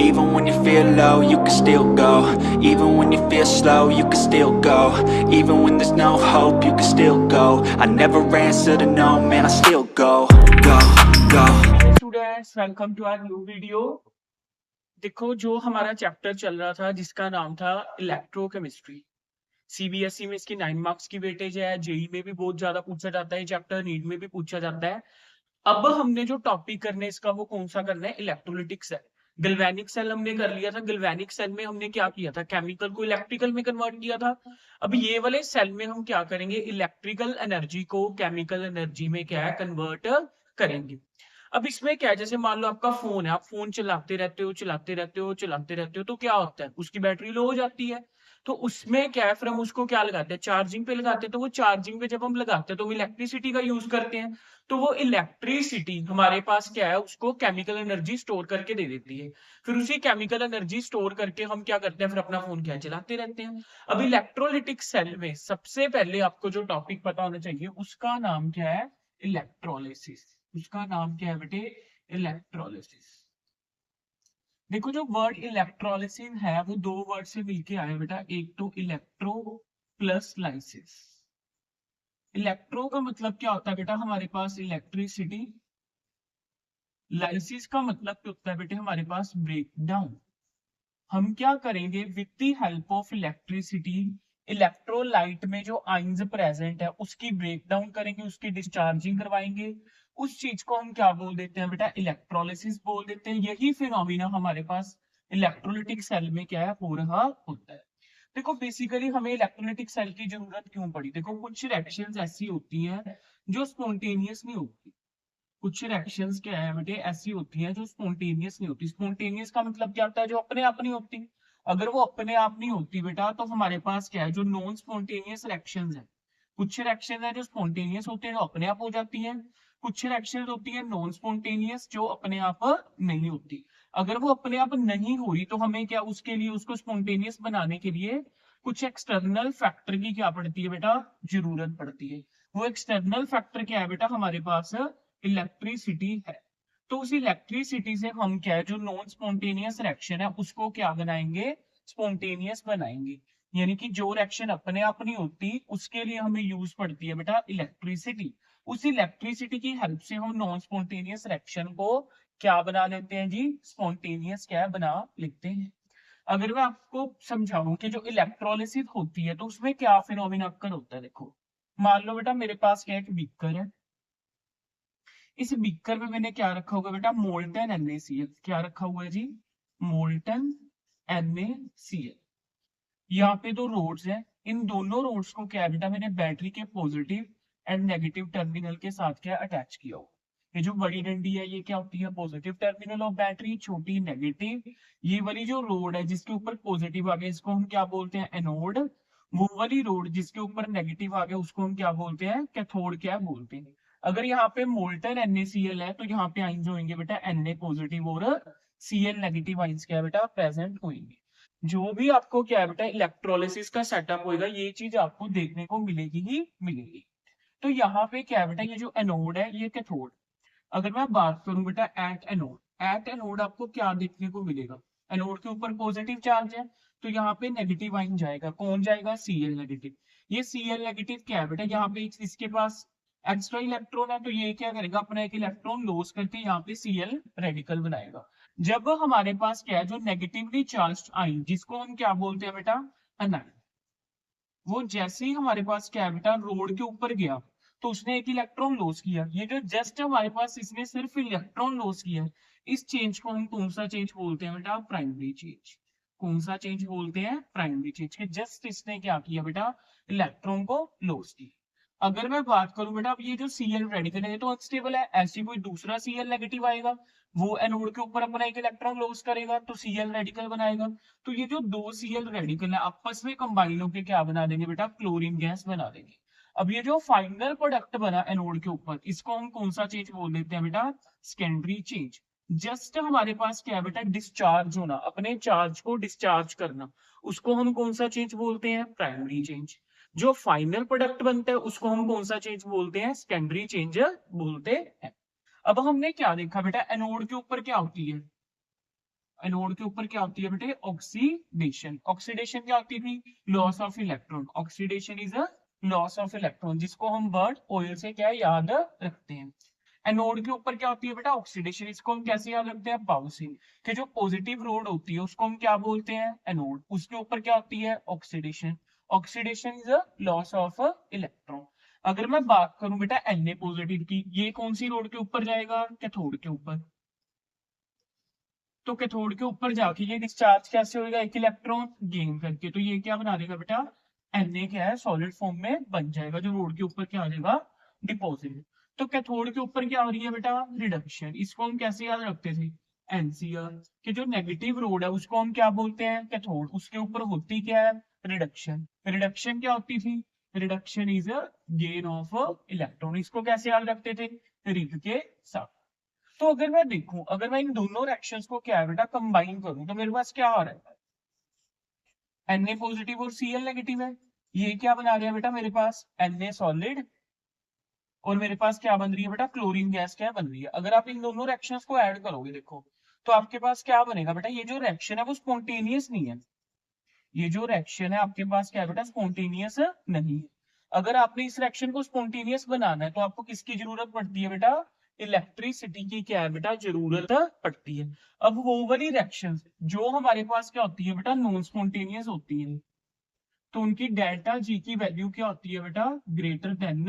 Even when you feel low, you can still go. Even when you feel slow, you can still go. Even when there's no hope, you can still go. I never answer to no, man, I still go. Go, go. Students welcome to our new video. देखो जो हमारा chapter चल रहा था जिसका नाम था electrochemistry, CBSE में इसकी 9 मार्क्स की वेटेज है, जेई में भी बहुत ज्यादा पूछा जाता है चैप्टर, नीट में भी पूछा जाता है। अब हमने जो टॉपिक करना है इसका वो कौन सा करना है, इलेक्ट्रोलिटिक सेल। गैल्वेनिक सेल हमने कर लिया था। गैल्वेनिक सेल में हमने क्या किया था, केमिकल को इलेक्ट्रिकल में कन्वर्ट किया था। अब ये वाले सेल में हम क्या करेंगे, इलेक्ट्रिकल एनर्जी को केमिकल एनर्जी में क्या है, कन्वर्ट करेंगे। अब इसमें क्या है, जैसे मान लो आपका फोन है, आप फोन चलाते रहते हो चलाते रहते हो चलाते रहते हो, तो क्या होता है, उसकी बैटरी लो हो जाती है। तो उसमें क्या है, फिर हम उसको क्या लगाते हैं, चार्जिंग पे लगाते हैं। तो वो चार्जिंग पे जब हम लगाते हैं तो वो इलेक्ट्रिसिटी का यूज करते हैं। तो वो इलेक्ट्रिसिटी हमारे पास क्या है, उसको केमिकल एनर्जी स्टोर करके दे देती है। फिर उसी केमिकल एनर्जी स्टोर करके हम क्या करते हैं, फिर अपना फोन क्या चलाते रहते हैं। अब इलेक्ट्रोलिटिक सेल में सबसे पहले आपको जो टॉपिक पता होना चाहिए उसका नाम क्या है, इलेक्ट्रोलिसिस। उसका नाम क्या है बेटे, इलेक्ट्रोलिसिस। देखो जो वर्ड इलेक्ट्रोलिसिस है वो दो वर्ड से मिलके आया बेटा, एक तो इलेक्ट्रो प्लस लाइसिस। इलेक्ट्रो का मतलब क्या होता है बेटा, हमारे पास इलेक्ट्रिसिटी। लाइसिस का मतलब क्या होता है बेटे, हमारे पास ब्रेक डाउन। हम क्या करेंगे, with the help of electricity electrolyte में जो आयंस प्रेजेंट है उसकी ब्रेक डाउन करेंगे, उसकी डिस्चार्जिंग करवाएंगे। उस चीज को हम क्या बोल देते हैं बेटा, इलेक्ट्रोलिसिस बोल देते हैं। यही फिनोमिना हमारे पास इलेक्ट्रोलिटिक सेल में क्या है, हो रहा होता है। देखो बेसिकली हमें इलेक्ट्रोलिटिक सेल की जरूरत क्यों पड़ी, देखो कुछ रिएक्शंस ऐसी होती हैं जो स्पॉन्टेनियस नहीं होती। कुछ रिएक्शंस क्या है बेटे, ऐसी होती हैं जो स्पॉन्टेनियस नहीं होती। स्पॉन्टेनियस का मतलब क्या होता है, जो अपने आप नहीं होती। अगर वो अपने आप नहीं होती बेटा, तो हमारे पास क्या है, जो नॉन स्पॉन्टेनियस रिएक्शंस है। कुछ रिएक्शंस है जो स्पॉन्टेनियस होते हैं, जो अपने आप हो जाती हैं। कुछ रिएक्शंस होती है नॉन स्पॉन्टेनियस, जो अपने आप नहीं होती। अगर वो अपने आप नहीं हुई तो हमें क्या, उसके लिए, उसको स्पॉन्टेनियस बनाने के लिए कुछ एक्सटर्नल फैक्टर की क्या पड़ती है बेटा, जरूरत पड़ती है। वो एक्सटर्नल फैक्टर क्या है बेटा, हमारे पास इलेक्ट्रिसिटी है। तो उस इलेक्ट्रिसिटी से हम क्या है, जो नॉन स्पॉन्टेनियस रिएक्शन है उसको क्या बनाएंगे, स्पॉन्टेनियस बनाएंगे। यानी कि जो रिएक्शन अपने आप नहीं होती उसके लिए हमें यूज पड़ती है बेटा इलेक्ट्रिसिटी। उस इलेक्ट्रिसिटी की हेल्प से हम नॉन स्पॉन्टेनियस रिएक्शन को क्या बना लेते हैं जी, स्पॉन्टेनियस क्या बना लेते हैं। अगर मैं आपको समझाऊं कि जो इलेक्ट्रोलिसिस होती है तो उसमें क्या फिनोमिना अक्कर होता है, देखो मान लो बेटा मेरे पास क्या एक बीकर है। इस बीकर में मैंने क्या रखा होगा बेटा, मोल्टन NaCl। क्या रखा हुआ है जी, मोल्टन NaCl। यहाँ पे दो रोड्स हैं, इन दोनों रोड्स को क्या है बेटा, मैंने बैटरी के पॉजिटिव एंड नेगेटिव टर्मिनल के साथ क्या अटैच किया हो। ये जो बड़ी डंडी है ये क्या होती है, पॉजिटिव टर्मिनल ऑफ बैटरी, छोटी नेगेटिव। ये वाली जो रोड है जिसके ऊपर पॉजिटिव आ गया इसको हम क्या बोलते हैं, एनोड। वो वाली रोड जिसके ऊपर नेगेटिव आ गया उसको हम क्या बोलते हैं, कैथोड क्या बोलते हैं। अगर यहाँ पे मोल्टन NaCl है तो यहाँ पे आइंस होंगे बेटा Na पॉजिटिव और Cl नेगेटिव आइंस क्या है बेटा, प्रेजेंट होंगे। जो भी आपको क्या है बेटा इलेक्ट्रोलिसिस का सेटअप होगा ये चीज आपको देखने को मिलेगी ही मिलेगी। तो यहाँ पे क्या है बेटा, ये जो एनोड है ये कैथोड। अगर मैं बात करूं बेटा एट एनोड आपको क्या देखने को मिलेगा, एनोड के ऊपर पॉजिटिव चार्ज है तो यहाँ पे नेगेटिव आइन जाएगा, कौन जाएगा, Cl नेगेटिव। ये Cl नेगेटिव क्या है बेटा, यहाँ पे इसके पास एक्स्ट्रा इलेक्ट्रॉन है तो ये क्या करेगा, अपना एक इलेक्ट्रॉन लॉस करके यहाँ पे Cl रेडिकल बनाएगा। जब हमारे पास क्या है, जो नेगेटिवली चार्ज आइन जिसको हम क्या बोलते हैं बेटा, अनायन, वो जैसे ही हमारे पास क्या है बेटा रोड के ऊपर गया तो उसने एक इलेक्ट्रॉन लॉस किया। ये जो जस्ट हमारे पास इसने सिर्फ इलेक्ट्रॉन लॉस किया है, इस चेंज को हम कौन सा चेंज बोलते हैं बेटा, प्राइमरी चेंज। कौन सा चेंज बोलते हैं, प्राइमरी चेंज के जस्ट इसने क्या किया बेटा, इलेक्ट्रॉन को लॉस किया। अगर मैं बात करूं बेटा, अब ये जो Cl रेडिकल है तो अनस्टेबल है, ऐसी कोई दूसरा Cl नेगेटिव आएगा वो एनोड के ऊपर अपना एक इलेक्ट्रॉन लॉस करेगा तो Cl रेडिकल बनाएगा। तो ये जो दो Cl रेडिकल है आपस में कंबाइन होकर क्या बना देंगे बेटा, क्लोरीन गैस बना देंगे। अब ये जो फाइनल प्रोडक्ट बना एनोड के ऊपर इसको हम कौन सा चेंज बोल देते हैं बेटा, सेकेंडरी चेंज। जस्ट हमारे पास क्या है बेटा, डिस्चार्ज होना, अपने चार्ज को डिस्चार्ज करना, उसको हम कौन सा चेंज बोलते हैं, प्राइमरी चेंज। जो फाइनल प्रोडक्ट बनता है उसको हम कौन सा चेंज बोलते हैं, सेकेंडरी चेंज बोलते हैं। अब हमने क्या देखा बेटा, एनोड के ऊपर क्या होती है, एनोड के ऊपर क्या होती है बेटे, ऑक्सीडेशन। ऑक्सीडेशन क्या होती थी, loss of electron. Oxidation is a loss of electron, जिसको हम वर्ड ओएल से क्या याद रखते हैं। एनोड के ऊपर क्या होती है बेटा, ऑक्सीडेशन। इसको हम कैसे याद रखते हैं, पाउसिंग, कि जो पॉजिटिव रोड होती है उसको हम क्या बोलते हैं, एनोड। उसके ऊपर क्या होती है, oxidation. Oxidation is a loss of electron. अगर मैं बात करूं बेटा Na पॉजिटिव की, ये कौन सी रोड के ऊपर जाएगा, कैथोड के ऊपर। तो कैथोड के ऊपर जाके ये डिस्चार्ज कैसे होगा, एक इलेक्ट्रॉन गेन करके। तो ये क्या बना देगा बेटा, Na क्या है, सॉलिड फॉर्म में बन जाएगा, जो रोड के ऊपर क्या आ जाएगा, डिपॉजिट। तो कैथोड के ऊपर क्या हो रही है बेटा, रिडक्शन। इसको हम कैसे याद रखते थे, NCR, कि जो नेगेटिव रोड है उसको हम क्या बोलते हैं, कैथोड। उसके ऊपर होती क्या है, रिडक्शन। रिडक्शन क्या होती थी, reduction is a gain of electron. इसको कैसे याद रखते थे, रिग के साथ। तो अगर मैं देखूं, अगर मैं इन दोनों रिएक्शंस को क्या है बेटा, कंबाइन करूं, तो मेरे पास क्या आ रहा है, Na पॉजिटिव और Cl नेगेटिव है। ये क्या बना रहा है बेटा, मेरे पास Na सॉलिड और मेरे पास क्या बन रही है बेटा, क्लोरीन गैस क्या बन रही है। अगर आप इन दोनों रिएक्शंस को ऐड करोगे देखो, तो आपके पास क्या बनेगा बेटा, ये जो रिएक्शन है वो स्पॉन्टेनियस नहीं है। ये जो रिएक्शन है आपके पास क्या है बेटा, स्पॉन्टेनियस नहीं है। अगर आपने इस रिएक्शन को स्पॉन्टेनियस बनाना है तो आपको किसकी जरूरत पड़ती है बेटा, इलेक्ट्रिसिटी की क्या है बेटा, जरूरत पड़ती है। अब वो वाली रिएक्शंस जो हमारे पास क्या होती है बेटा, नॉन स्पॉन्टेनियस होती है, तो उनकी डेल्टा जी की वैल्यू क्या होती है बेटा, ग्रेटर देन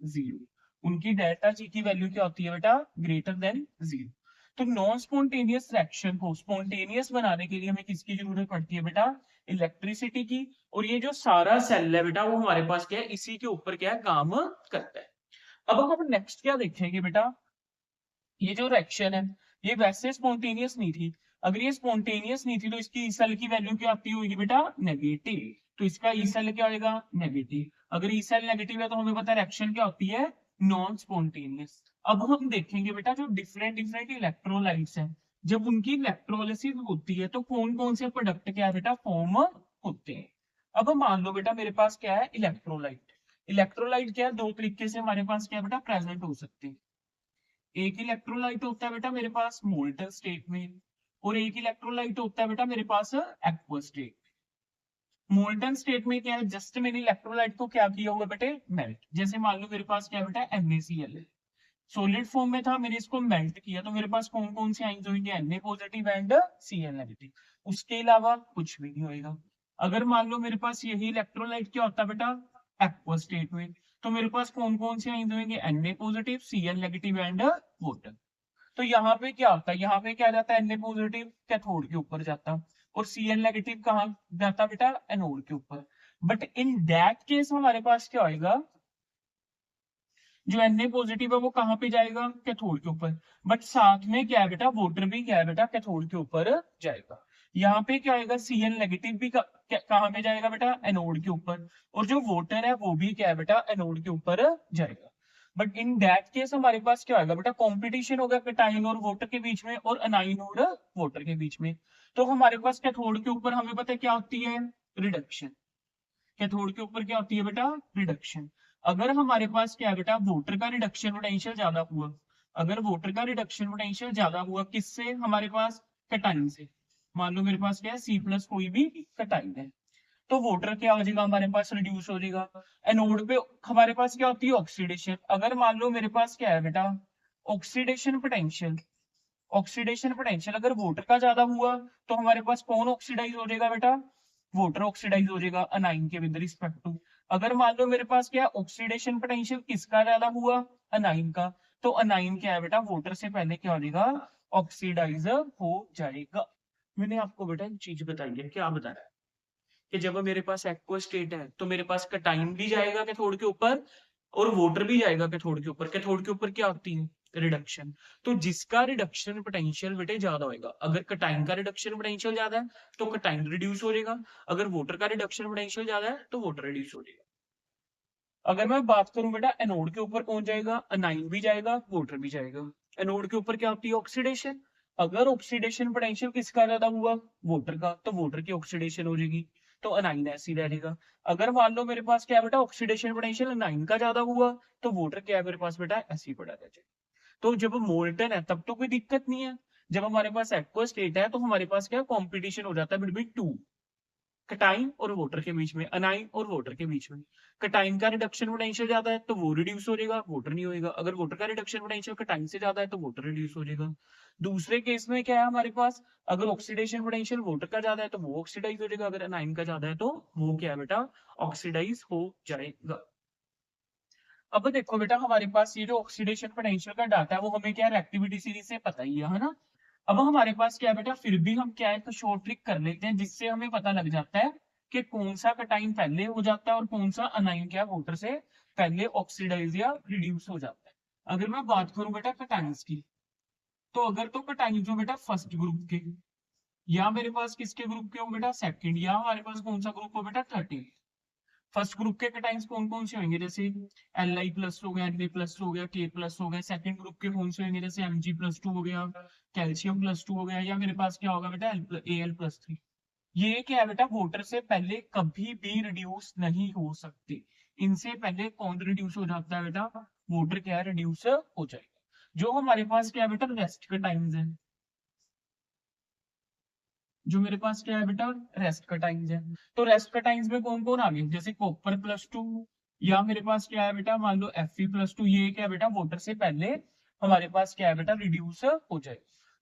जीरो। उनकी डेल्टा जी की वैल्यू क्या होती है बेटा, ग्रेटर देन जीरो। तो नॉन स्पॉन्टेनियस रिएक्शन को स्पॉन्टेनियस बनाने के लिए हमें किसकी जरूरत पड़ती है बेटा, इलेक्ट्रिसिटी की। और ये जो सारा सेल है बेटा वो हमारे पास क्या है, इसी के ऊपर क्या है, काम करता है। अब हम नेक्स्ट क्या देखेंगे बेटा, ये जो रिएक्शन है ये वैसे स्पॉन्टेनियस नहीं थी। अगर ये स्पॉन्टेनियस नहीं थी तो इसकी ई सेल की वैल्यू क्या आती होगी बेटा, नेगेटिव। तो इसका ई सेल क्या होगा, नेगेटिव। अगर ई सेल नेगेटिव है तो हमें पता है रिएक्शन क्या होती है, नॉन स्पॉन्टेनियस। अब हम देखेंगे बेटा जो डिफरेंट डिफरेंट इलेक्ट्रोलाइट्स हैं, जब उनकी इलेक्ट्रोलिसिस होती है तो कौन कौन से प्रोडक्ट क्या है बेटा, फॉर्म होते हैं। अब मान लो बेटा मेरे पास क्या है, इलेक्ट्रोलाइट। इलेक्ट्रोलाइट क्या है, दो तरीके से हमारे पास क्या है बेटा, प्रेजेंट हो सकते हैं। एक इलेक्ट्रोलाइट होता है बेटा मेरे पास मोल्टन स्टेट में, और एक इलेक्ट्रोलाइट होता है बेटा मेरे पास एक्वस स्टेट। मोल्टन स्टेट में क्या है, जस्ट मैंने इलेक्ट्रोलाइट को क्या किया हुआ बेटे, मेल्ट। जैसे मान लो मेरे पास क्या है बेटा, NaCl है, सॉलिड फॉर्म में था, मैंने इसको मेल्ट किया तो मेरे पास कौन कौन से आइंस होंगे, Na positive and Cl negative. उसके अलावा कुछ भी नहीं होएगा। अगर मान लो मेरे पास यही इलेक्ट्रोलाइट क्या होता है बेटा, एक्वस स्टेट में, तो मेरे पास कौन कौन से आइंस होंगे, Na positive, Cl negative and water. तो यहाँ पे क्या होता है, यहाँ पे क्या जाता है, Na पॉजिटिव कैथोड के ऊपर जाता, और Cl नेगेटिव कहाँ जाता बेटा, एनोड के ऊपर। बट इन दैट केस हमारे पास क्या होएगा, जो Na पॉजिटिव है वो कहाँ पे जाएगा, कैथोड के ऊपर। बट साथ में क्या है बेटा, वाटर भी क्या है बेटा, कैथोड के ऊपर जाएगा। यहाँ पे क्या आएगा, Cl नेगेटिव भी कहाँ पे जाएगा बेटा, एनोड के ऊपर। और जो वाटर है वो भी क्या है बेटा, एनोड के ऊपर जाएगा। बट इन दैट केस हमारे पास क्या होगा बेटा, कॉम्पिटिशन होगा कैटाइन और वाटर के बीच में, और अनाइन और वाटर के बीच में। तो हमारे पास कैथोड के ऊपर हमें पता है क्या होती है, रिडक्शन। कैथोड के ऊपर क्या होती है बेटा, रिडक्शन। अगर हमारे पास क्या है बेटा, वाटर का रिडक्शन पोटेंशियल ज्यादा हुआ, अगर वाटर का रिडक्शन पोटेंशियल ज्यादा हुआ किससे, हमारे पास कैटाइन से। मान लो मेरे पास क्या है, C+ कोई भी कैटाइन है, तो वाटर क्या हो जाएगा, हमारे पास रिड्यूस हो जाएगा। एनोड पे हमारे पास क्या होती है, ऑक्सीडेशन। अगर मान लो मेरे पास क्या है बेटा, ऑक्सीडेशन पोटेंशियल, ऑक्सीडेशन पोटेंशियल अगर वाटर का ज्यादा हुआ तो हमारे पास कौन ऑक्सीडाइज हो जाएगा बेटा, वाटर ऑक्सीडाइज हो जाएगा अनाइन के विद रिस्पेक्ट टू। अगर मान लो मेरे पास क्या ऑक्सीडेशन पोटेंशियल किसका ज्यादा हुआ, अनाइन का, तो अनाइन क्या है बेटा, वाटर से पहले क्या हो जाएगा, ऑक्सीडाइज हो जाएगा। मैंने आपको बेटा एक चीज बताई है, क्या बताया, कि जब मेरे पास एक्वा स्टेट है तो मेरे पास कैटाइन भी जाएगा कैथोड के ऊपर, और वाटर भी जाएगा कैथोड के ऊपर। कैथोड के ऊपर क्या होती है, रिडक्शन। तो जिसका रिडक्शन पोटेंशियल बेटे ज्यादा होगा, अगर कैटाइन का रिडक्शन पोटेंशियल ज्यादा है तो कैटाइन रिड्यूस हो जाएगा, अगर वाटर का रिडक्शन पोटेंशियल ज्यादा है तो वाटर रिड्यूस हो जाएगा। अगर मैं बात करूं बेटा एनोड के ऊपर कौन जाएगा, अनाइन भी जाएगा, वाटर भी जाएगा। एनोड के ऊपर क्या होती है, ऑक्सीडेशन। अगर ऑक्सीडेशन पोटेंशियल किसका ज्यादा हुआ, वाटर का, तो वाटर की ऑक्सीडेशन हो जाएगी, तो अनाइन ऐसी रहेगा। अगर मान लो मेरे पास क्या है बेटा, ऑक्सीडेशन पोटेंशियल अनाइन का ज्यादा हुआ तो वाटर क्या है मेरे पास बेटा, ऐसी पड़ा रहेगा। तो जब मोल्टन है तब तो कोई दिक्कत नहीं है, जब हमारे पास एक्वा स्टेट है तो हमारे पास क्या कंपटीशन हो जाता है बिटवीन टू, कटाइन और वाटर के बीच में, अनाइन और वाटर के बीच में। कटाइन का रिडक्शन पोटेंशियल ज्यादा है तो वो रिड्यूस हो जाएगा, वाटर नहीं होएगा। अगर वाटर का रिडक्शन पोटेंशियल कटाइन से ज्यादा है तो वाटर रिड्यूस हो जाएगा। दूसरे केस में क्या है हमारे पास, अगर ऑक्सीडेशन पोटेंशियल वाटर का ज्यादा है तो वो ऑक्सीडाइज हो जाएगा, अगर अनाइन का ज्यादा है तो वो क्या है बेटा, ऑक्सीडाइज हो जाएगा। अब देखो बेटा हमारे पास ये जो ऑक्सीडेशन पोटेंशियल का डाटा है वो हमें क्या रिएक्टिविटी सीरीज से पता ही है ना। अब हमारे पास क्या है बेटा, फिर भी हम क्या है तो शॉर्ट ट्रिक कर लेते हैं जिससे हमें पता लग जाता है कि कौन सा कटाइन पहले हो जाता है और कौन सा अनाइन क्या वाटर से पहले ऑक्सीडाइज या रिड्यूस हो जाता है। अगर मैं बात करूं बेटा कटाइंस की, तो अगर तो कटाइंस हो बेटा फर्स्ट ग्रुप के, या मेरे पास किसके ग्रुप के हो बेटा सेकंड, या हमारे पास कौन सा ग्रुप हो बेटा 13। फर्स्ट ग्रुप के कटाइंस कौन कौन से होंगे, जैसे Li प्लस हो गया, Na प्लस हो गया, K प्लस हो गया। सेकंड ग्रुप के कौन से होंगे, जैसे Mg+2 हो गया, कैल्शियम प्लस 2 हो गया, या मेरे पास क्या होगा बेटा Al+3। ये क्या है बेटा, वाटर से पहले कभी भी रिड्यूस नहीं हो सकते। इनसे पहले कौन रिड्यूस हो जाता है बेटा, वाटर क्या है रिड्यूस हो जाएगा। जो हमारे पास क्या है बेटा रेस्ट का टाइम्स है, जो मेरे पास क्या है बेटा रेस्ट का टाइम्स है। तो रेस्ट का टाइम्स में कौन कौन आ गए, जैसे कॉपर+2, या मेरे पास क्या है बेटा मान लो Fe+2, ये क्या है बेटा वाटर से पहले हमारे पास क्या है बेटा रिड्यूस हो जाए।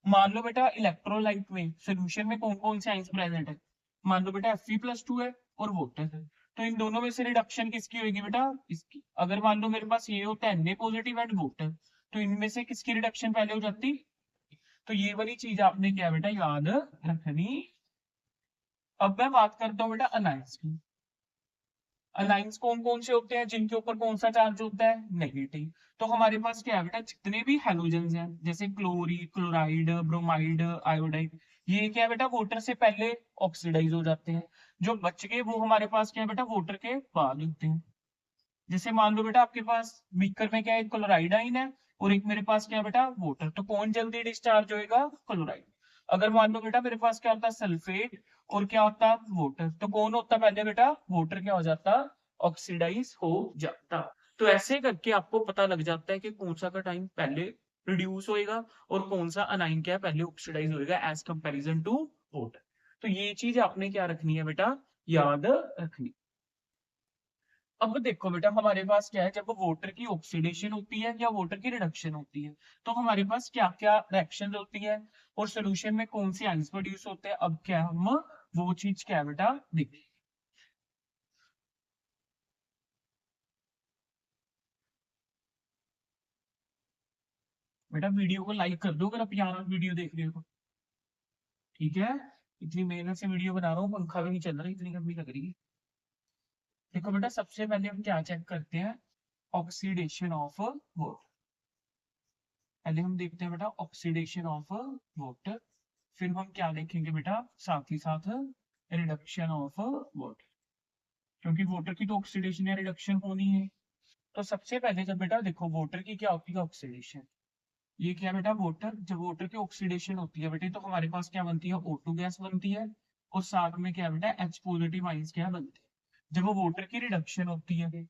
मान लो बेटा इलेक्ट्रोलाइट में सोल्यूशन में कौन कौन से आइंस प्रेजेंट है, मान लो बेटा Fe+2 है और वाटर है, तो इन दोनों में से रिडक्शन किसकी होगी बेटा इसकी। अगर मान लो मेरे पास ये होता है Na+ एंड वाटर, तो इनमें से किसकी रिडक्शन पहले हो जाती। तो ये वाली चीज आपने क्या बेटा याद रखनी। अब मैं बात करता हूँ बेटा अनाइंस की। अनाइंस कौन कौन से होते हैं जिनके ऊपर कौन सा चार्ज होता है नेगेटिव। तो हमारे पास क्या है बेटा जितने भी हेलोजेंस हैं जैसे क्लोराइड, ब्रोमाइड, आयोडाइड, ये क्या है बेटा वाटर से पहले ऑक्सीडाइज हो जाते हैं। जो बच गए वो हमारे पास क्या है बेटा वाटर के बाद होते हैं। जैसे मान लो बेटा आपके पास बीकर में क्या है क्लोराइड आइन है और एक मेरे पास क्या है बेटा वाटर, तो कौन जल्दी डिस्चार्ज होएगा क्लोराइड। अगर मान लो बेटा मेरे पास क्या होता है सल्फेट और क्या होता वाटर, तो कौन होता पहले बेटा वाटर क्या हो जाता ऑक्सीडाइज हो जाता। तो ऐसे करके आपको पता लग जाता है कि कौन सा का टाइम पहले रिड्यूस होएगा और कौन सा अनाइन क्या है पहले ऑक्सीडाइज होएगा एज कंपैरिजन टू वाटर। तो ये चीज आपने क्या रखनी है बेटा याद रखनी। अब देखो बेटा हमारे पास क्या है, जब वाटर की ऑक्सीडेशन होती है या वाटर की रिडक्शन होती है तो हमारे पास क्या क्या रिएक्शन होती है और सोल्यूशन में कौन सी आइंस प्रोड्यूस होते हैं। अब क्या हम वो चीज क्या है बेटा देखिए। बेटा वीडियो को लाइक कर दो अगर आप यहाँ वीडियो देख रहे हो तो। ठीक है, इतनी मेहनत से वीडियो बना रहा हूँ, पंखा भी नहीं चल रहा, इतनी गर्मी लग रही है। देखो बेटा सबसे पहले हम क्या चेक करते हैं, ऑक्सीडेशन ऑफ वाटर। पहले हम देखते हैं बेटा ऑक्सीडेशन ऑफ वाटर, फिर हम क्या देखेंगे बेटा साथ ही साथ रिडक्शन ऑफ वाटर, क्योंकि वाटर की तो ऑक्सीडेशन या रिडक्शन होनी है। तो सबसे पहले जब बेटा देखो वाटर की क्या होती है ऑक्सीडेशन, ये क्या बेटा वाटर, जब वाटर की ऑक्सीडेशन होती है बेटे तो हमारे पास क्या बनती है O2 गैस बनती है और साथ में क्या बेटा H पॉजिटिव आइंस क्या बनती है। जब वो वाटर की रिडक्शन होती है,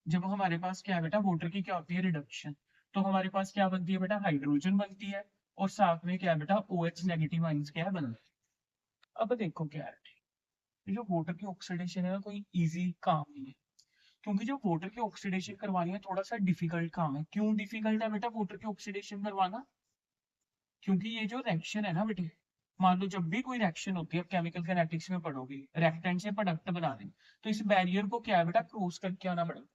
जब हमारे पास क्या है बेटा वाटर की क्या होती है रिडक्शन, तो हमारे पास क्या बनती है बेटा हाइड्रोजन बनती है और साथ में क्या है बेटा OH नेगेटिव आइंस क्या है बनती है। अब देखो क्या है, ये जो वाटर की ऑक्सीडेशन है ना कोई इजी काम नहीं है, क्योंकि जो वाटर की ऑक्सीडेशन करवानी है थोड़ा सा डिफिकल्ट काम है। क्यों डिफिकल्ट है बेटा वाटर की ऑक्सीडेशन करवाना, क्योंकि ये जो रिएक्शन है ना बेटे, मान लो जब भी कोई रिएक्शन होती है केमिकल काइनेटिक्स में पढ़ोगे, रिएक्टेंट से प्रोडक्ट बना रहे हैं तो इस बैरियर को क्या है बेटा क्रॉस करके आना पड़ेगा।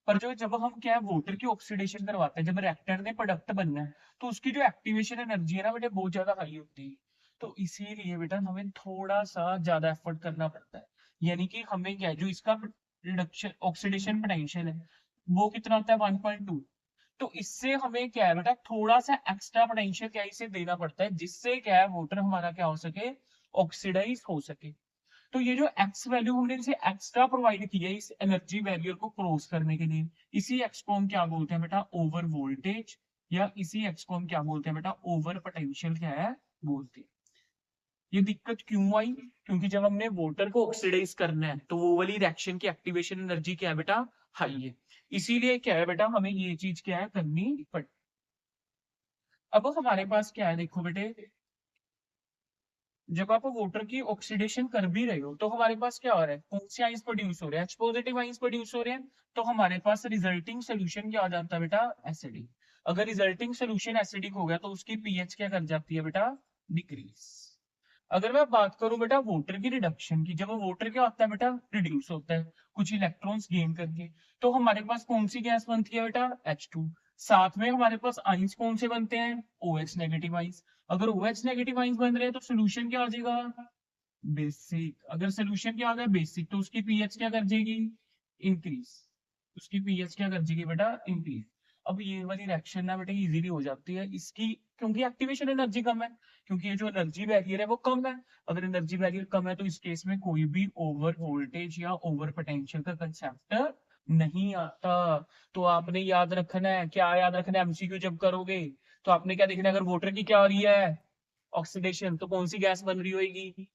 पर जो जब हम क्या है वाटर की ऑक्सीडेशन करवाते हैं, जब रिएक्टेंट ने प्रोडक्ट बनना है तो उसकी जो एक्टिवेशन एनर्जी है ना बेटा बहुत ज्यादा हाई होती है। तो इसीलिए बेटा हमें थोड़ा सा ज्यादा एफर्ट करना पड़ता है, यानी कि हमें क्या है जो इसका रिडक्शन ऑक्सीडेशन पोटेंशियल है वो कितना होता है 1.2, तो इससे हमें क्या है बेटा थोड़ा सा एक्स्ट्रा पोटेंशियल क्या इसे देना पड़ता है जिससे क्या है वाटर हमारा क्या हो सके ऑक्सीडाइज हो सके। तो ये जो एक्स वैल्यू हमने इसे एक्स्ट्रा प्रोवाइड की है इस एनर्जी बैरियर को क्रॉस करने के लिए, इसी एक्स को हम क्या बोलते हैं बेटा ओवर वोल्टेज, या इसी एक्स को हम क्या बोलते हैं बेटा ओवर पोटेंशियल क्या है बोलते हैं। ये दिक्कत क्यों आई, क्योंकि जब हमने वाटर को ऑक्सीडाइज करना है तो वो वाली रिएक्शन की एक्टिवेशन एनर्जी क्या है बेटा हाई है, इसीलिए क्या है बेटा हमें ये चीज क्या है करनी पड़ती। अब हमारे पास क्या है, देखो बेटे, जब आप वाटर की ऑक्सीडेशन कर भी रहे हो तो हमारे पास क्या हो रहा है, कौन से आइंस प्रोड्यूस हो रहे हैं, H पॉजिटिव आइंस प्रोड्यूस हो रहे हैं। तो हमारे पास रिजल्टिंग सोल्यूशन क्या हो जाता है बेटा, एसिडिक। अगर रिजल्टिंग सोल्यूशन एसिडिक हो गया तो उसकी पीएच क्या कर जाती है बेटा, डिक्रीज। अगर मैं बात करूं बेटा वाटर की रिडक्शन की, जब वाटर क्या होता है बेटा, रिड्यूस होता है कुछ इलेक्ट्रॉन्स गेन करके, तो हमारे पास कौन सी गैस बनती है बेटा, H2। साथ में हमारे पास आइंस कौन से बनते हैं, OH नेगेटिव आइंस। अगर OH नेगेटिव आइंस बन रहे हैं तो सोल्यूशन क्या हो जाएगा, बेसिक। अगर सोल्यूशन क्या आ गया, बेसिक, तो उसकी पीएच क्या कर जाएगी, इंक्रीज। उसकी पीएच क्या कर जाएगी बेटा, इंक्रीज। अब ये वाली रिएक्शन ना बेटा इजीली हो जाती है इसकी, क्योंकि एक्टिवेशन एनर्जी कम है, क्योंकि ये जो एनर्जी बैरियर है वो कम है। अगर एनर्जी बैरियर कम है तो इस केस में कोई भी ओवर वोल्टेज या ओवर पोटेंशियल का कंसेप्ट नहीं आता। तो आपने याद रखना है, क्या याद रखना है, एमसीक्यू जब करोगे तो आपने क्या देखना है, अगर वाटर की क्या हो रही है, ऑक्सीडेशन, तो कौन सी गैस बन रही होगी,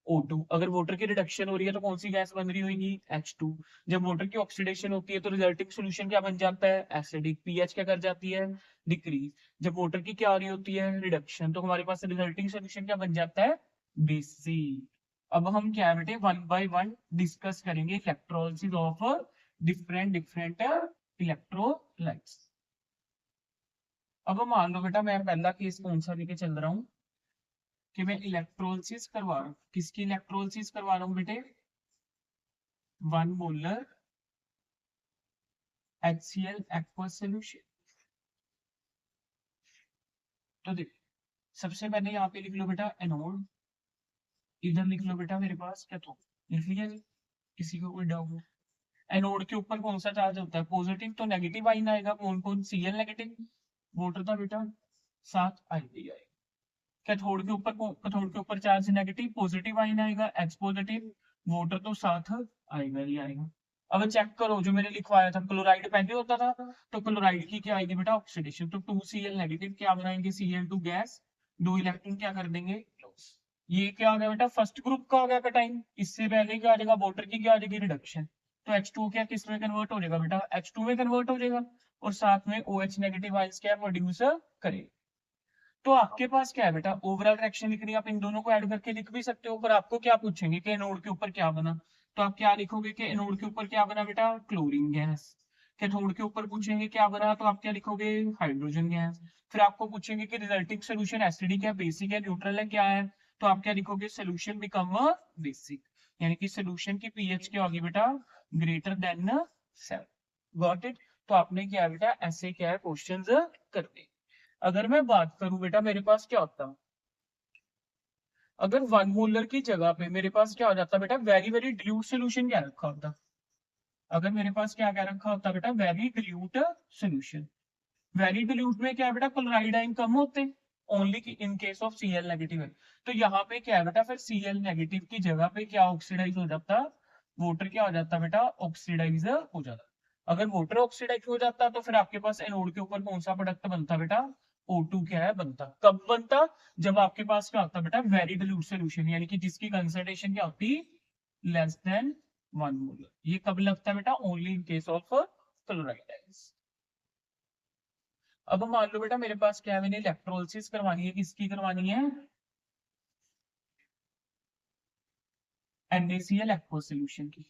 O2। अगर वाटर की रिडक्शन हो रही है तो कौन सी गैस बन रही होगी, H2। जब वाटर की ऑक्सीडेशन होती है तो रिजल्टिंग सोल्यूशन क्या बन जाता है, एसिडिक। पीएच क्या कर जाती है, डिक्रीज। जब वाटर की क्या हो रही होती है, रिडक्शन, तो हमारे पास रिजल्टिंग सोल्यूशन क्या बन जाता है, बेसिक। अब हम क्या है बेटे, वन बाय वन डिस्कस करेंगे electrolysis of different different electrolytes. अब मान लो बेटा मैं पहला केस कौन सा लेके चल रहा हूँ, कि मैं इलेक्ट्रोलिसिस करवा रहा हूँ। किसकी इलेक्ट्रोलिसिस करवा रहा हूँ बेटे, 1 मोलर HCl aqueous solution। तो देख, सबसे पहले यहाँ पे लिख लो बेटा एनोड, इधर लिख लो बेटा मेरे पास कैथोड। लिख लिया जी, किसी को कोई डाउट? एनोड के ऊपर कौन सा चार्ज होता है, पॉजिटिव, तो नेगेटिव आइन आएगा, कौन कौन, Cl नेगेटिव, वाटर था बेटा, साथ आई आएगा। कैथोड के ऊपर कैथोड के ऊपर चार्ज नेगेटिव, पॉजिटिव आइन आएगा, H पॉजिटिव, वाटर तो साथ आएगा ही आएगा। अब चेक करो, जो मैंने लिखवाया था क्लोराइड पहले होता था, तो क्लोराइड की क्या आएगी बेटा, ऑक्सीडेशन, तो 2Cl नेगेटिव क्या बनाएंगे, Cl2 गैस, 2 इलेक्ट्रॉन क्या कर देंगे, लॉस। ये क्या आ गया बेटा, फर्स्ट ग्रुप का आ गया कटाइन। इससे पहले क्या आ जाएगा, वाटर की क्या आ जाएगी, रिडक्शन। तो H2 क्या किस में कन्वर्ट हो जाएगा बेटा, H2 में कन्वर्ट हो जाएगा, और साथ में OH नेगेटिव आइंस क्या प्रोड्यूस करेगा। तो आपके पास क्या है बेटा, ओवरऑल रिएक्शन लिखनी है, आप इन दोनों को ऐड करके लिख भी सकते हो, पर आपको क्या पूछेंगे कि एनोड के ऊपर क्या बना, तो आप क्या लिखोगे कि एनोड के ऊपर क्या बना बेटा, क्लोरीन गैस। कैथोड के ऊपर पूछेंगे क्या बना, तो आप क्या लिखोगे, हाइड्रोजन गैस। फिर आपको पूछेंगे कि रिजल्टिंग सोल्यूशन एसिडिक है, बेसिक है, न्यूट्रल है, क्या है, तो आप क्या लिखोगे, सोल्यूशन बिकम बेसिक, यानी कि सोल्यूशन की पीएच क्या होगी बेटा, ग्रेटर देन 7। Got it. तो आपने क्या है बेटा, ऐसे क्या है क्वेश्चंस करने। अगर मैं बात करूं बेटा, मेरे पास क्या होता, अगर 1 मोलर की जगह पे मेरे पास क्या हो जाता बेटा, वेरी वेरी डिल्यूट सोल्यूशन क्या रखा होता। अगर मेरे पास क्या क्या रखा होता बेटा, very dilute solution. Very dilute में क्या है बेटा, क्लोराइड आयन कम होते हैं, only in case of Cl negative है। तो यहाँ पे क्या है बेटा, फिर Cl नेगेटिव की जगह पे क्या ऑक्सीडाइज हो जाता, वाटर क्या हो जाता बेटा, ऑक्सीडाइज हो जाता। अगर वाटर ऑक्सीडाइज हो जाता तो फिर आपके पास एनोड के ऊपर कौन सा प्रोडक्ट बनता बेटा, O2 क्या है बनता, कब बनता, जब आपके पास क्या होता बेटा, वेरी डिल्यूट सोल्यूशन, यानी कि जिसकी कंसंट्रेशन क्या होती, लेस देन 1 मोलर। ये कब लगता है बेटा, only in case of chloride ions. अब मान लो बेटा मेरे पास क्या है, मैंने इलेक्ट्रोलिसिस करवानी है, किसकी करवानी है, NaCl एक्वस सॉल्यूशन की।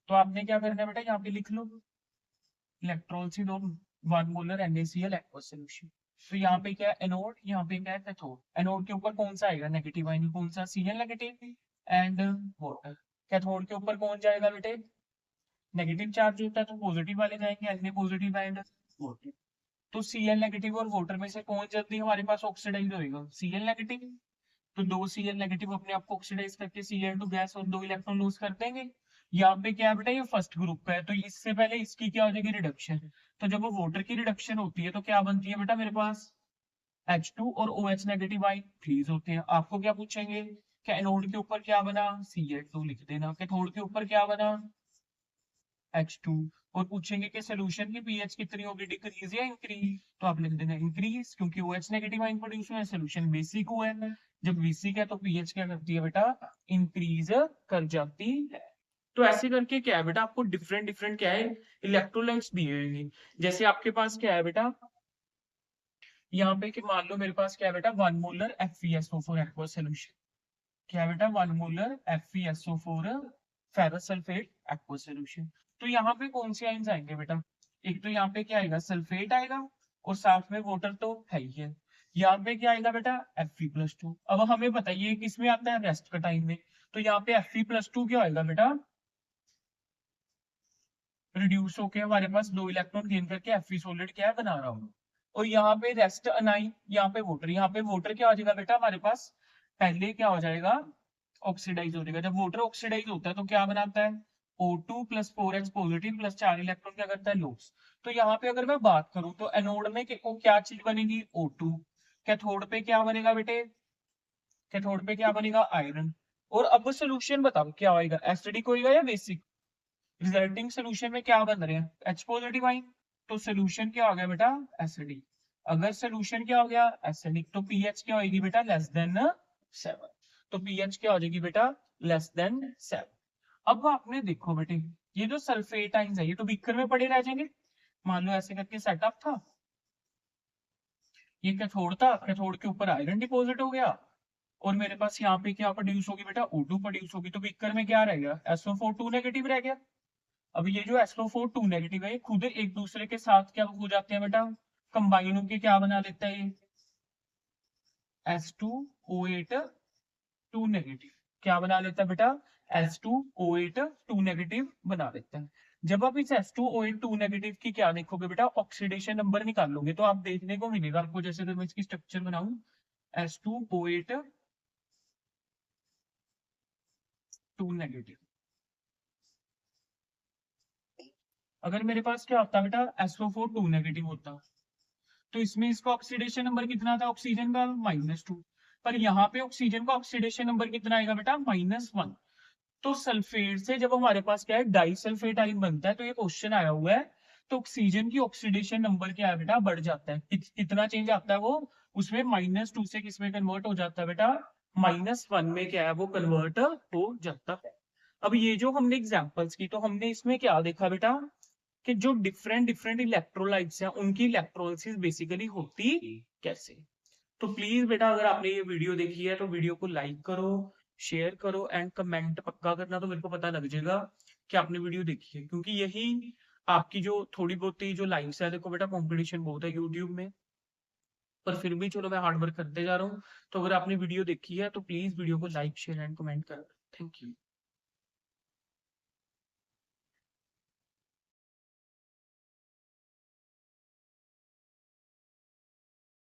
तो आपने क्या करना है बेटा, यहाँ पे लिख लो electrolysis of 1 molar NaCl aqueous solution. तो यहाँ पे क्या है एनोड, यहाँ पे क्या है कैथोड। एनोड के ऊपर कौन सा आएगा, नेगेटिव आयन, कौन सा, Cl negative and water. Cathode के ऊपर कौन जाएगा बेटे, नेगेटिव चार्ज होता है तो पॉजिटिव वाले जाएंगे, Na पॉजिटिव एंड वाटर। तो Cl नेगेटिव और वाटर में से कौन जल्दी हमारे पास ऑक्सीडाइज होएगा, Cl नेगेटिव। तो 2 Cl नेगेटिव अपने आप को ऑक्सीडाइज करके Cl2 गैस और 2 इलेक्ट्रॉन लूज कर देंगे। यहाँ पे क्या है बेटा, ये फर्स्ट ग्रुप है, तो इससे पहले इसकी क्या हो जाएगी, रिडक्शन। तो जब वो वाटर की रिडक्शन होती है तो क्या बनती है बेटा मेरे पास, H2 और OH नेगेटिव आयन फ्रीज होते हैं। आपको क्या पूछेंगे, क्या एनोड के ऊपर क्या बना, Cl2 लिख देना, कैथोड के ऊपर क्या बना, H2। और पूछेंगे कि सोल्यूशन की पीएच कितनी होगी, डिक्रीज या इंक्रीज, तो आप लिख देना इंक्रीज, क्योंकि OH नेगेटिव आयन प्रोड्यूस हुआ है, सोल्यूशन बेसिक हुआ है। जब बेसिक है तो पीएच क्या करती है बेटा, इंक्रीज कर जाती है। तो ऐसे करके क्या है बेटा, आपको डिफरेंट डिफरेंट क्या है इलेक्ट्रोलाइट्स दिए हुए हैं। जैसे आपके पास क्या है बेटा, यहाँ पे कि मान लो मेरे पास क्या है बेटा 1 मोलर FeSO4 aqueous solution, क्या है बेटा 1 molar FeSO4 ferrous sulphate aqueous solution। तो यहाँ पे कौन सी आइंस आएंगे बेटा, एक तो यहाँ पे क्या आएगा सल्फेट आएगा और साथ में वाटर तो है ही है। यहाँ पे क्या आएगा बेटा Fe+2। अब हमें बताइए किस में आता है रेस्ट का टाइम में, तो यहाँ पे Fe+2 क्या आएगा बेटा रिड्यूस होके हमारे पास 2 इलेक्ट्रॉन गेन करके Fe सॉलिड क्या है बना रहा हूँ। और यहाँ पे रेस्ट अनाइन, यहाँ पे वाटर, यहाँ पे वाटर क्या हो जाएगा बेटा हमारे पास पहले क्या हो जाएगा ऑक्सीडाइज हो जाएगा। जब वाटर ऑक्सीडाइज होता है तो क्या बनाता है O2 plus 4H positive plus 4 electron क्या करता है लॉस। तो यहाँ पे अगर मैं बात करूं तो एनोड में क्या चीज बनेगी O2, कैथोड पे क्या बनेगा बेटे, कैथोड पे क्या बनेगा आयरन। और अब सोल्यूशन बताओ क्या होगा एसिडिक होगा या बेसिक, रिजल्टिंग सोल्यूशन में क्या बन रहे हैं H पॉजिटिव आइन, तो सोल्यूशन क्या हो गया बेटा एसिडिक। अगर सोल्यूशन क्या हो गया एसिडिक तो पीएच क्या होगी बेटा लेस देन 7, तो पीएच क्या हो जाएगी बेटा लेस देन 7। अब आपने देखो बेटे ये जो सल्फेट आइंस है ये तो बीकर में पड़े रह जाएंगे, मान लो ऐसे करके सेटअप था, ये कैथोड था, कैथोड के ऊपर आयरन डिपॉजिट हो गया और मेरे पास यहाँ पे क्या प्रोड्यूस होगी बेटा O2 प्रोड्यूस होगी, तो बीकर में क्या रहेगा SO4 2 नेगेटिव रह गया। अब ये जो SO4 2 नेगेटिव है ये खुद एक दूसरे के साथ क्या हो जाते हैं बेटा कंबाइन होके क्या बना लेता है ये S2O8 2 नेगेटिव, क्या बना लेता है बेटा S2O8 2 नेगेटिव बना लेता है। जब आप इस S2O8 2 नेगेटिव की क्या देखोगे बेटा ऑक्सीडेशन नंबर निकालोगे तो आप देखने को मिलेगा आपको, जैसे अगर मैं इसकी स्ट्रक्चर बनाऊं S2O8 2 नेगेटिव, अगर मेरे पास क्या होता बेटा SO4 2 नेगेटिव होता तो इसमें इसका ऑक्सीडेशन नंबर कितना था ऑक्सीजन का -2, पर यहाँ पे ऑक्सीजन का ऑक्सीडेशन नंबर कितना आएगा बेटा -1। तो सल्फेट से जब हमारे पास क्या है डाई सल्फेट आयन बनता है तो ये क्वेश्चन आया हुआ है, तो ऑक्सीजन की ऑक्सीडेशन नंबर क्या है बेटा बढ़ जाता है, कितना चेंज आता है वो उसमें -2 से किसमें कन्वर्ट हो जाता है बेटा -1 में क्या है वो कन्वर्ट हो जाता है। अब ये जो हमने एग्जांपल्स की तो हमने इसमें क्या देखा बेटा कि जो डिफरेंट डिफरेंट इलेक्ट्रोलाइट्स हैं उनकी इलेक्ट्रोलिसिस बेसिकली होती कैसे। तो प्लीज बेटा अगर आपने ये वीडियो देखी है तो वीडियो को लाइक करो, शेयर करो एंड कमेंट पक्का करना, तो मेरे को पता लग जाएगा कि आपने वीडियो देखी है, क्योंकि यही आपकी जो थोड़ी बहुत ही जो लाइन्स है, देखो बेटा कंपटीशन बहुत है यूट्यूब में, पर फिर भी चलो मैं हार्ड वर्क करते जा रहा हूँ। तो अगर आपने वीडियो देखी है तो प्लीज वीडियो को लाइक शेयर एंड कमेंट करो। Thank you.